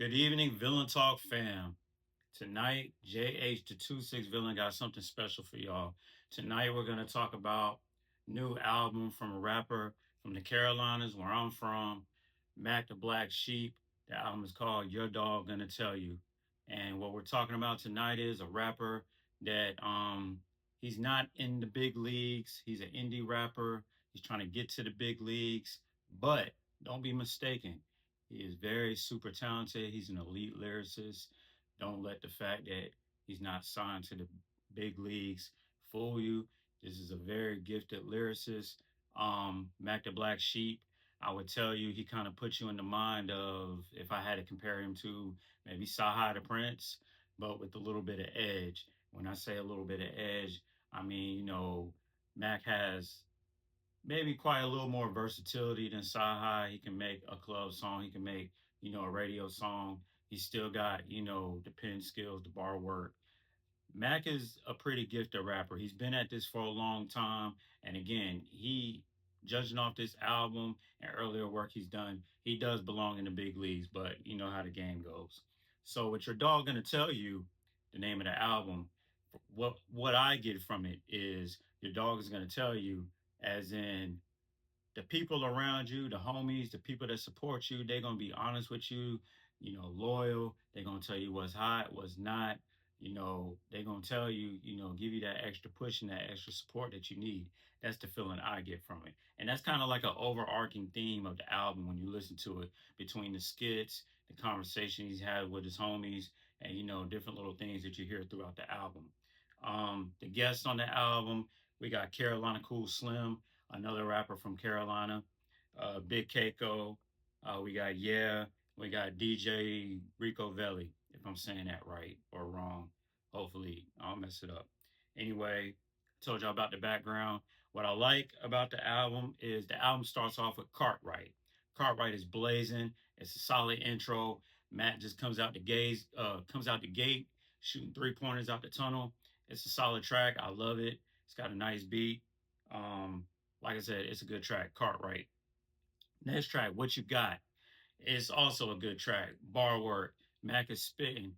Good evening, Villain Talk fam. Tonight, JH the 26 Villain got something special for y'all. Tonight, we're going to talk about new album from a rapper from the Carolinas, where I'm from, Mac the Black Sheep. The album is called Your Dog Gonna Tell You. And what we're talking about tonight is a rapper that he's not in the big leagues. He's an indie rapper. He's trying to get to the big leagues, but don't be mistaken. He is very super talented. He's an elite lyricist. Don't let the fact that he's not signed to the big leagues fool you. This is a very gifted lyricist. Mac the Black Sheep, I would tell you he kind of puts you in the mind of, if I had to compare him to maybe Saha the Prince, but with a little bit of edge. When I say a little bit of edge, I mean, Mac has maybe quite a little more versatility than Saha. He can make a club song. He can make, a radio song. He's still got, the pen skills, the bar work. Mac is a pretty gifted rapper. He's been at this for a long time. And again, judging off this album and earlier work he's done, he does belong in the big leagues, but you know how the game goes. So what your dog gonna tell you, the name of the album, what I get from it is your dog is gonna tell you, as in the people around you, the homies, the people that support you, they're gonna be honest with you, loyal. They're gonna tell you what's hot, what's not. They're gonna tell you, give you that extra push and that extra support that you need. That's the feeling I get from it. And that's kind of like an overarching theme of the album when you listen to it, between the skits, the conversation he's had with his homies, and different little things that you hear throughout the album. The guests on the album, we got Carolina Cool Slim, another rapper from Carolina, Big Keiko. We got we got DJ Rico Velli, if I'm saying that right or wrong. Hopefully, I'll mess it up. Anyway, told y'all about the background. What I like about the album is the album starts off with Cartwright. Cartwright is blazing. It's a solid intro. Matt just comes out the gate, shooting 3 pointers out the tunnel. It's a solid track. I love it. It's got a nice beat. Um, like I said, it's a good track. Cartwright. Next track, What You Got. It's also a good track. Bar work. Mac is spitting.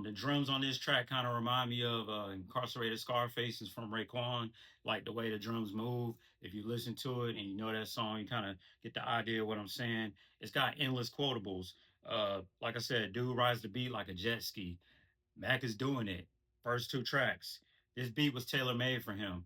The drums on this track kind of remind me of Incarcerated Scarfaces from Raekwon, like the way the drums move. If you listen to it and you know that song, you kind of get the idea of what I'm saying. It's got endless quotables. Like I said, dude rides the beat like a jet ski. Mac is doing it. First two tracks. This beat was tailor made for him.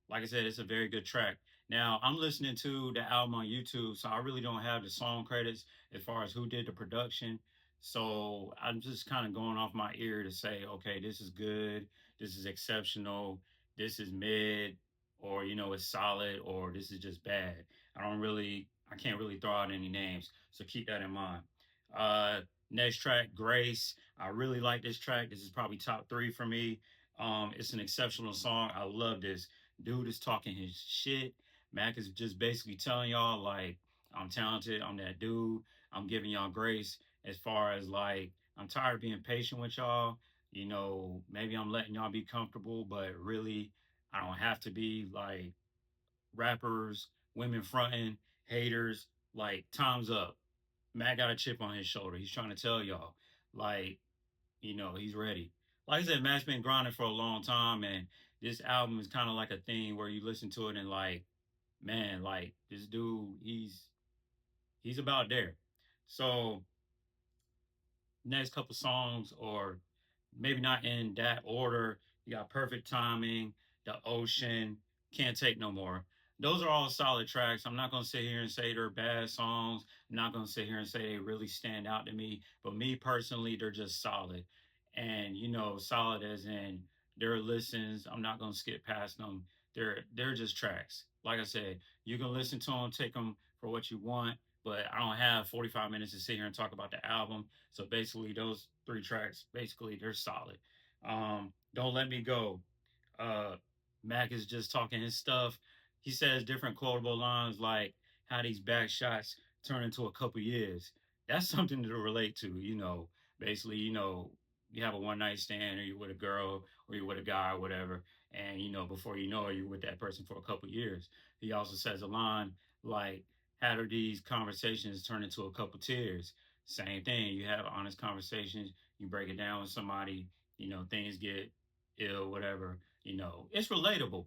Like I said, it's a very good track. Now I'm listening to the album on YouTube, so I really don't have the song credits as far as who did the production. So I'm just kind of going off my ear to say, okay, this is good, this is exceptional, this is mid, or it's solid, or this is just bad. I can't really throw out any names, so keep that in mind. Next track, Grace. I really like this track. This is probably top three for me. It's an exceptional song. I love this. Dude is talking his shit. Mac is just basically telling y'all, like, I'm talented. I'm that dude. I'm giving y'all grace, as far as like, I'm tired of being patient with y'all. Maybe I'm letting y'all be comfortable, but really, I don't have to be. Like, rappers, women fronting, haters, like, time's up. Matt got a chip on his shoulder. He's trying to tell y'all, like, he's ready. Like I said, Matt's been grinding for a long time, and this album is kind of like a thing where you listen to it and, like, man, like, this dude, he's about there. So next couple songs, or maybe not in that order. You got Perfect Timing, The Ocean, Can't Take No More. Those are all solid tracks. I'm not going to sit here and say they're bad songs. I'm not going to sit here and say they really stand out to me. But me personally, they're just solid. And, solid as in their listens. I'm not going to skip past them. They're just tracks. Like I said, you can listen to them, take them for what you want. But I don't have 45 minutes to sit here and talk about the album. So basically, those three tracks, basically, they're solid. Don't Let Me Go. Uh, Mac is just talking his stuff. He says different quotable lines like how these back shots turn into a couple years. That's something to relate to. Basically, you have a one night stand, or you're with a girl, or you're with a guy, or whatever, and before you know it, you're with that person for a couple years. He also says a line like, how do these conversations turn into a couple tears? Same thing. You have honest conversations. You break it down with somebody. Things get ill, whatever. It's relatable.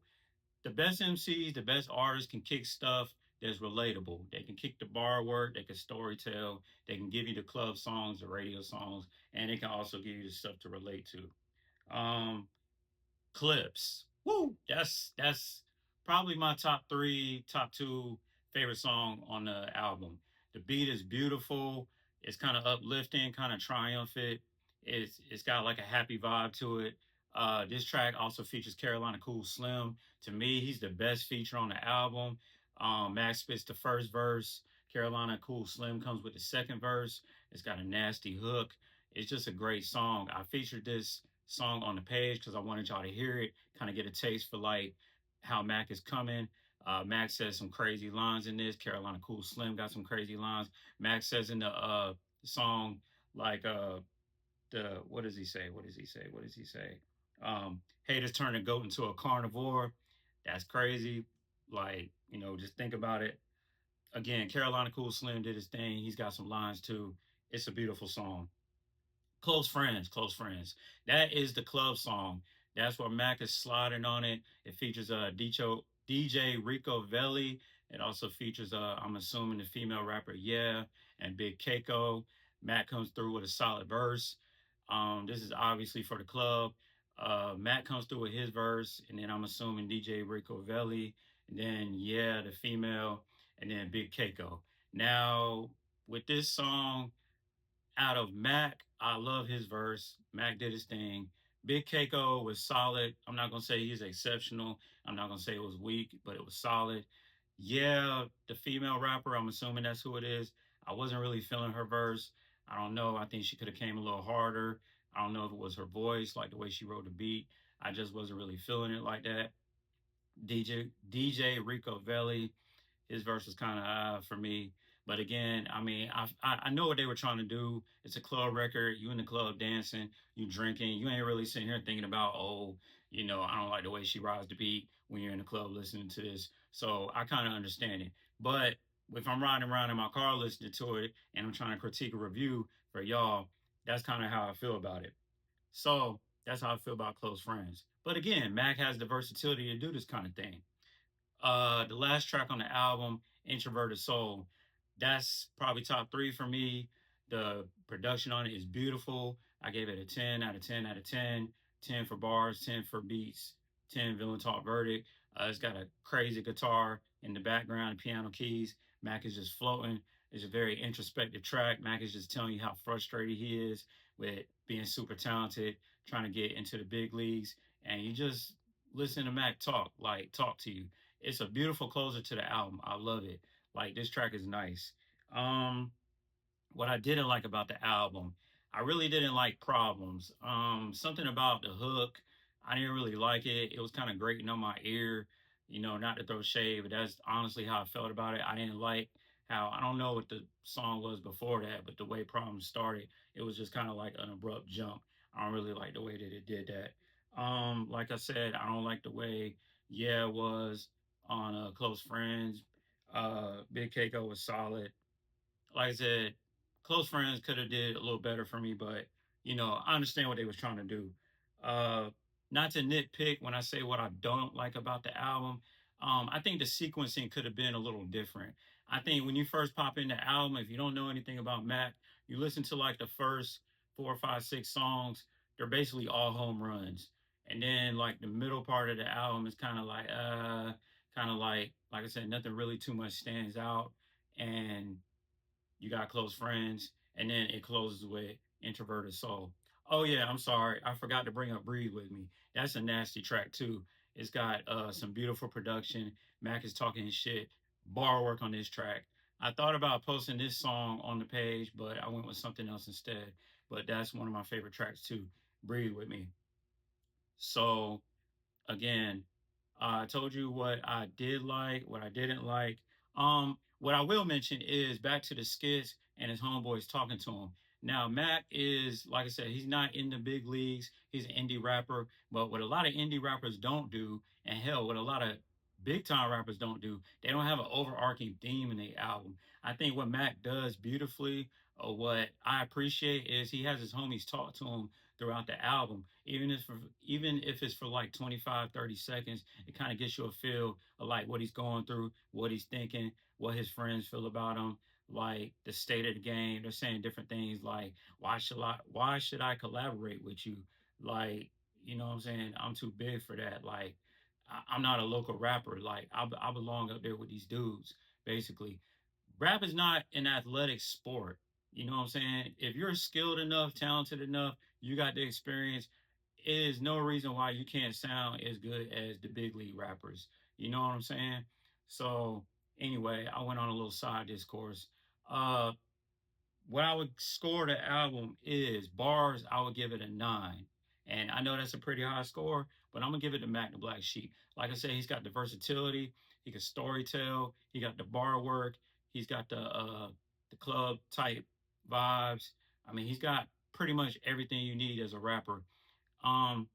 The best MCs, the best artists can kick stuff that's relatable. They can kick the bar work, they can story tell, they can give you the club songs, the radio songs, and they can also give you the stuff to relate to. Um, Clips. Woo! That's probably my top three, top two favorite song on the album. The beat is beautiful. It's kind of uplifting, kind of triumphant. It's got like a happy vibe to it. This track also features Carolina Cool Slim. To me, he's the best feature on the album. Max spits the first verse. Carolina Cool Slim comes with the second verse. It's got a nasty hook. It's just a great song. I featured this song on the page because I wanted y'all to hear it, kind of get a taste for like how Mac is coming. Mac says some crazy lines in this. Carolina Cool Slim got some crazy lines. Mac says in the song like the what does he say? What does he say? What does he say? Haters turn a goat into a carnivore. That's crazy. Like, just think about it. Again, Carolina Cool Slim did his thing. He's got some lines too. It's a beautiful song. Close Friends, Close Friends. That is the club song. That's where Mac is sliding on it. It features DJ Rico Velli. It also features I'm assuming the female rapper Yeah and Big Keiko. Mac comes through with a solid verse. This is obviously for the club. Matt comes through with his verse, and then I'm assuming DJ Rico Velli, and then Yeah, the female, and then Big Keiko. Now, with this song, out of Mac, I love his verse. Mac did his thing. Big Keiko was solid. I'm not gonna say he's exceptional. I'm not gonna say it was weak, but it was solid. Yeah, the female rapper, I'm assuming that's who it is. I wasn't really feeling her verse. I don't know. I think she could have came a little harder. I don't know if it was her voice, like the way she wrote the beat. I just wasn't really feeling it like that. DJ Rico Velli, his verse was kind of for me. But again, I mean, I know what they were trying to do. It's a club record. You in the club dancing, you drinking. You ain't really sitting here thinking about, oh, I don't like the way she rides the beat when you're in the club listening to this. So I kind of understand it. But if I'm riding around in my car listening to it and I'm trying to critique a review for y'all, that's kind of how I feel about it. So that's how I feel about Close Friends. But again, Mac has the versatility to do this kind of thing. The last track on the album, Introverted Soul, that's probably top three for me. The production on it is beautiful. I gave it a 10 out of 10 out of 10. 10 for bars, 10 for beats, 10 villain talk verdict. It's got a crazy guitar in the background, piano keys. Mac is just floating. It's a very introspective track. Mac is just telling you how frustrated he is with being super talented, trying to get into the big leagues. And you just listen to Mac talk to you. It's a beautiful closer to the album. I love it. Like this track is nice. Um, what I didn't like about the album, I really didn't like Problems. Something about the hook, I didn't really like it. It was kind of grating on my ear, not to throw shade, but that's honestly how I felt about it. I didn't like how, I don't know what the song was before that, but the way Problems started, it was just kind of like an abrupt jump. I don't really like the way that it did that. Like I said, I don't like the way Yeah was on Close Friends. Big Keiko was solid. Like I said, Close Friends could have did a little better for me, but I understand what they was trying to do. Uh, Not to nitpick when I say what I don't like about the album. I think the sequencing could have been a little different. I think when you first pop in the album, if you don't know anything about Mac, you listen to like the first four, five, six songs, they're basically all home runs. And then like the middle part of the album is kind of like I said, nothing really too much stands out. And you got Close Friends, and then it closes with Introverted Soul. Oh yeah, I'm sorry, I forgot to bring up Breathe with Me. That's a nasty track too. It's got some beautiful production. Mac is talking his shit. Bar work on this track. I thought about posting this song on the page, but I went with something else instead. But that's one of my favorite tracks too. Breathe with Me. So again, I told you what I did like, what I didn't like. What I will mention is back to the skits and his homeboys talking to him. Now, Mac is, like I said, he's not in the big leagues. He's an indie rapper. But what a lot of indie rappers don't do, and hell, what a lot of big time rappers don't do, they don't have an overarching theme in their album. I think what Mac does beautifully, what I appreciate is he has his homies talk to him throughout the album, even if it's for like 25, 30 seconds. It kind of gets you a feel of like what he's going through, what he's thinking, what his friends feel about him, like the state of the game. They're saying different things like, why should I collaborate with you? Like, you know what I'm saying? I'm too big for that. Like, I'm not a local rapper. Like, I belong up there with these dudes, basically. Rap is not an athletic sport. You know what I'm saying? If you're skilled enough, talented enough, you got the experience, it is no reason why you can't sound as good as the big league rappers. You know what I'm saying? So anyway, I went on a little side discourse. Uh what I would score the album is bars, I would give it a 9. And I know that's a pretty high score, but I'm gonna give it to Mac the Black Sheep. Like I said, he's got the versatility, he can story tell, he got the bar work, he's got the club type vibes. I mean, he's got pretty much everything you need as a rapper. Um,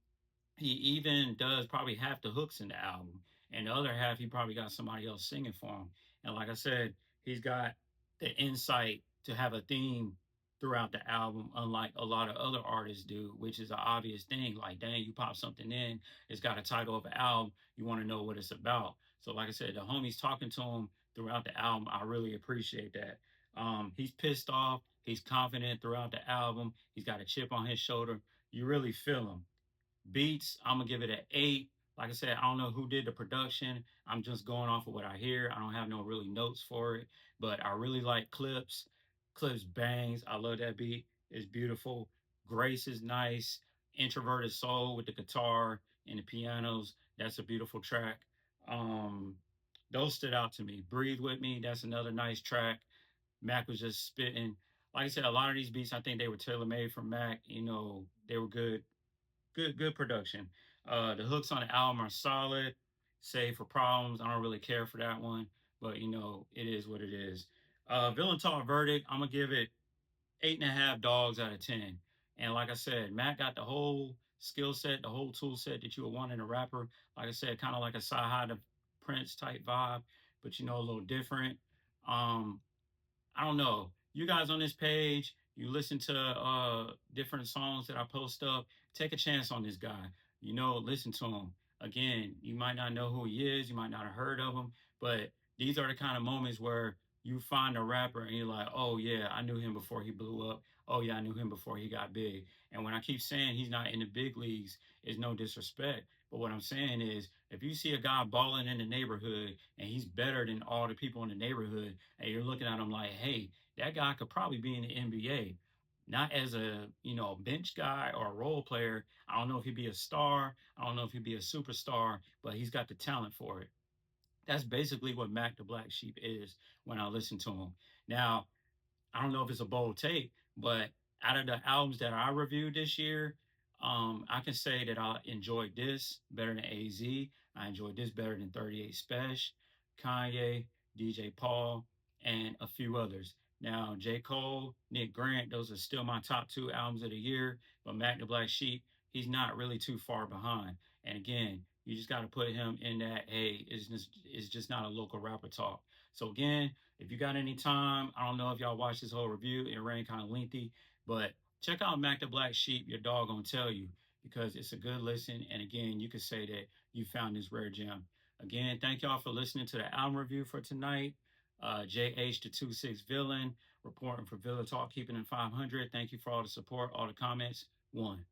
he even does probably half the hooks in the album, and the other half he probably got somebody else singing for him. And like I said, he's got the insight to have a theme throughout the album, unlike a lot of other artists do, which is an obvious thing. Like, dang, you pop something in, it's got a title of an album, you want to know what it's about. So, like I said, the homies talking to him throughout the album, I really appreciate that. He's pissed off, he's confident throughout the album, he's got a chip on his shoulder. You really feel him. Beats, I'm gonna give it an 8. Like I said, I don't know who did the production. I'm just going off of what I hear. I don't have no really notes for it, but I really like Clips. Clips bangs. I love that beat. It's beautiful. Grace is nice. Introverted Soul with the guitar and the pianos. That's a beautiful track. Um, those stood out to me. Breathe with Me. That's another nice track. Mac was just spitting. Like I said, a lot of these beats, I think they were tailor made for Mac. You know, they were good production. The hooks on the album are solid, save for Problems. I don't really care for that one, but you know, it is what it is. Villain Talk Verdict, I'm gonna give it 8.5 dogs out of 10. And like I said, Matt got the whole skill set, the whole tool set that you would want in a rapper. Like I said, kind of like a Sci-Hi to Prince type vibe, but you know, a little different. Um, I don't know. You guys on this page, you listen to different songs that I post up. Take a chance on this guy. You know, listen to him. Again, you might not know who he is, you might not have heard of him, but these are the kind of moments where you find a rapper and you're like, oh yeah, I knew him before he blew up. Oh yeah, I knew him before he got big. And when I keep saying he's not in the big leagues, it's no disrespect. But what I'm saying is, if you see a guy balling in the neighborhood and he's better than all the people in the neighborhood, and you're looking at him like, hey, that guy could probably be in the NBA. Not as a bench guy or a role player. I don't know if he'd be a star. I don't know if he'd be a superstar, but he's got the talent for it. That's basically what Mac the Black Sheep is when I listen to him. Now, I don't know if it's a bold take, but out of the albums that I reviewed this year, I can say that I enjoyed this better than AZ. I enjoyed this better than 38 Special, Kanye, DJ Paul, and a few others. Now, J. Cole, Nick Grant, those are still my top two albums of the year, but Mac the Black Sheep, he's not really too far behind. And again, you just got to put him in that, hey, it's just not a local rapper talk. So again, if you got any time, I don't know if y'all watched this whole review. It ran kind of lengthy, but check out Mac the Black Sheep. Your dog gonna tell you because it's a good listen. And again, you could say that you found this rare gem. Again, thank y'all for listening to the album review for tonight. JH the 26 Villain reporting for Villa Talk, keeping it 500. Thank you for all the support, all the comments. One.